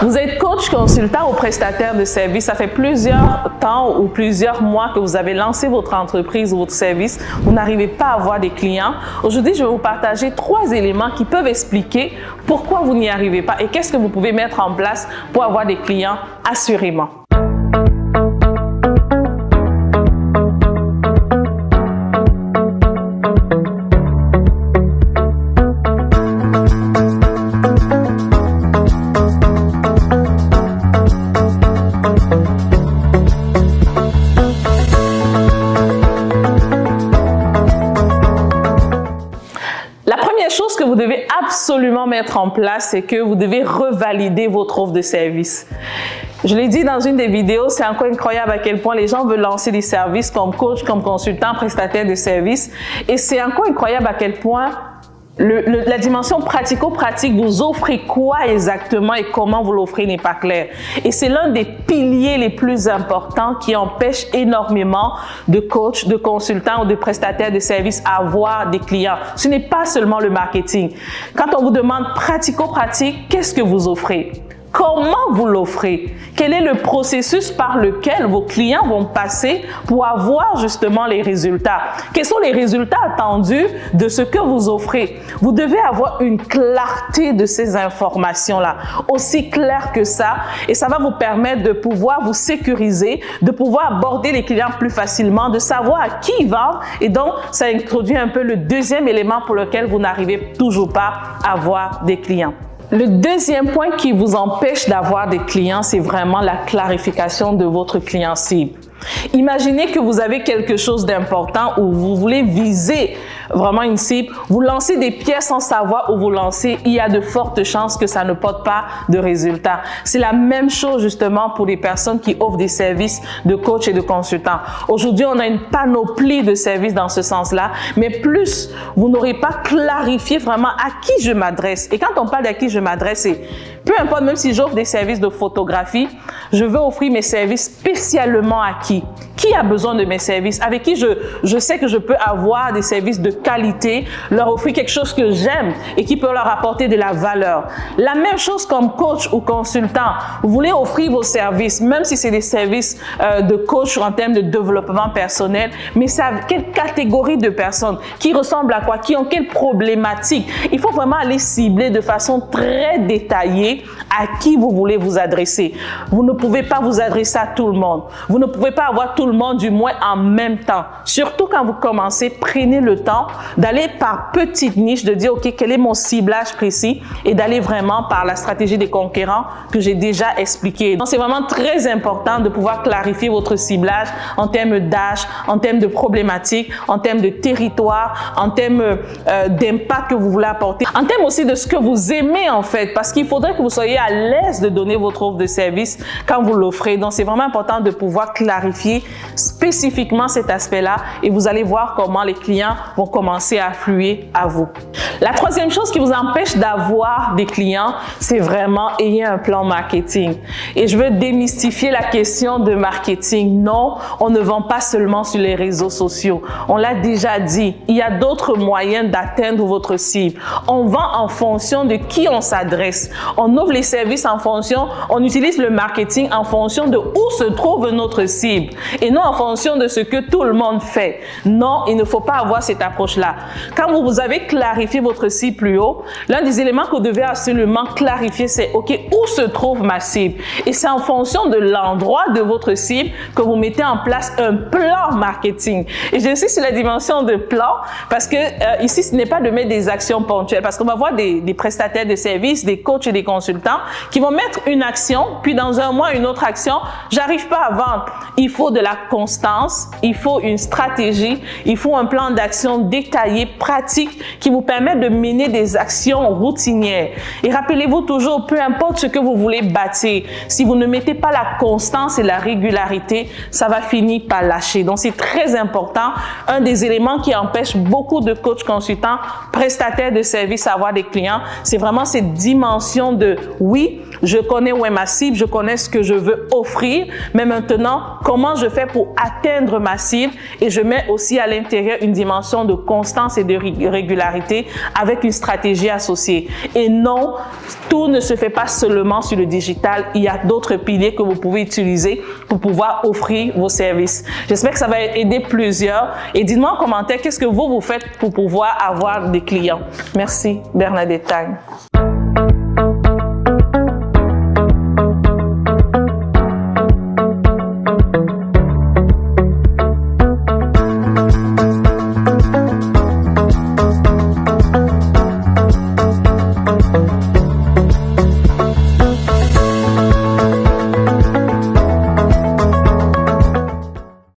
Vous êtes coach, consultant ou prestataire de services. Ça fait plusieurs temps ou plusieurs mois que vous avez lancé votre entreprise ou votre service. Vous n'arrivez pas à avoir des clients. Aujourd'hui, je vais vous partager 3 éléments qui peuvent expliquer pourquoi vous n'y arrivez pas et qu'est-ce que vous pouvez mettre en place pour avoir des clients assurément. Chose que vous devez absolument mettre en place, c'est que vous devez revalider votre offre de service. Je l'ai dit dans une des vidéos, c'est encore incroyable à quel point les gens veulent lancer des services comme coach, comme consultant, prestataire de services. Et c'est encore incroyable à quel point la dimension pratico-pratique, vous offrez quoi exactement et comment vous l'offrez n'est pas clair. Et c'est l'un des piliers les plus importants qui empêche énormément de coachs, de consultants ou de prestataires de services à avoir des clients. Ce n'est pas seulement le marketing. Quand on vous demande pratico-pratique, qu'est-ce que vous offrez? Comment vous l'offrez? Quel est le processus par lequel vos clients vont passer pour avoir justement les résultats? Quels sont les résultats attendus de ce que vous offrez? Vous devez avoir une clarté de ces informations-là, aussi claire que ça, et ça va vous permettre de pouvoir vous sécuriser, de pouvoir aborder les clients plus facilement, de savoir à qui vendre, et donc ça introduit un peu le deuxième élément pour lequel vous n'arrivez toujours pas à avoir des clients. Le deuxième point qui vous empêche d'avoir des clients, c'est vraiment la clarification de votre client cible. Imaginez que vous avez quelque chose d'important où vous voulez viser vraiment une cible, vous lancez des pièces sans savoir où vous lancez, il y a de fortes chances que ça ne porte pas de résultats. C'est la même chose justement pour les personnes qui offrent des services de coach et de consultant. Aujourd'hui, on a une panoplie de services dans ce sens-là, mais plus vous n'aurez pas clarifié vraiment à qui je m'adresse. Et quand on parle d'à qui je m'adresse, c'est peu importe, même si j'offre des services de photographie, je veux offrir mes services spécialement à qui? Qui a besoin de mes services? Avec qui je sais que je peux avoir des services de qualité, leur offrir quelque chose que j'aime et qui peut leur apporter de la valeur. La même chose comme coach ou consultant. Vous voulez offrir vos services, même si c'est des services de coach en termes de développement personnel, mais c'est à quelle catégorie de personnes? Qui ressemblent à quoi? Qui ont quelle problématique? Il faut vraiment aller cibler de façon très détaillée à qui vous voulez vous adresser. Vous ne pouvez pas vous adresser à tout le monde. Vous ne pouvez pas avoir tout le monde du moins en même temps. Surtout quand vous commencez, prenez le temps d'aller par petites niches, de dire ok, quel est mon ciblage précis et d'aller vraiment par la stratégie des conquérants que j'ai déjà expliqué. Donc c'est vraiment très important de pouvoir clarifier votre ciblage en termes d'âge, en termes de problématiques, en termes de territoire, en termes d'impact que vous voulez apporter, en termes aussi de ce que vous aimez en fait, parce qu'il faudrait que vous soyez à l'aise de donner votre offre de service quand vous l'offrez. Donc c'est vraiment important de pouvoir clarifier spécifiquement cet aspect-là et vous allez voir comment les clients vont commencer à affluer à vous. La troisième chose qui vous empêche d'avoir des clients, c'est vraiment ayez un plan marketing. Et je veux démystifier la question de marketing. Non, on ne vend pas seulement sur les réseaux sociaux. On l'a déjà dit, il y a d'autres moyens d'atteindre votre cible. On vend en fonction de qui on s'adresse. On offre les services en fonction, on utilise le marketing en fonction de où se trouve notre cible et non en fonction de ce que tout le monde fait. Non, il ne faut pas avoir cette approche-là. Quand vous avez clarifié votre cible plus haut, l'un des éléments que vous devez absolument clarifier, c'est OK, où se trouve ma cible? Et c'est en fonction de l'endroit de votre cible que vous mettez en place un plan marketing. Et j'insiste sur la dimension de plan parce que ici, ce n'est pas de mettre des actions ponctuelles parce qu'on va voir des prestataires de services, des coachs et des consultants qui vont mettre une action, puis dans un mois, une autre action. J'arrive pas à vendre. Il faut de la constance, il faut une stratégie, il faut un plan d'action détaillé, pratique, qui vous permet de mener des actions routinières. Et rappelez-vous toujours, peu importe ce que vous voulez bâtir, si vous ne mettez pas la constance et la régularité, ça va finir par lâcher. Donc, c'est très important. Un des éléments qui empêche beaucoup de coachs, consultants, prestataires de services à avoir des clients, c'est vraiment cette dimension de oui, je connais où est ma cible, je connais ce que je veux offrir, mais maintenant, comment je fais pour atteindre ma cible? Et je mets aussi à l'intérieur une dimension de constance et de régularité avec une stratégie associée. Et non, tout ne se fait pas seulement sur le digital. Il y a d'autres piliers que vous pouvez utiliser pour pouvoir offrir vos services. J'espère que ça va aider plusieurs. Et dites-moi en commentaire qu'est-ce que vous faites pour pouvoir avoir des clients. Merci, Bernadette Tagne.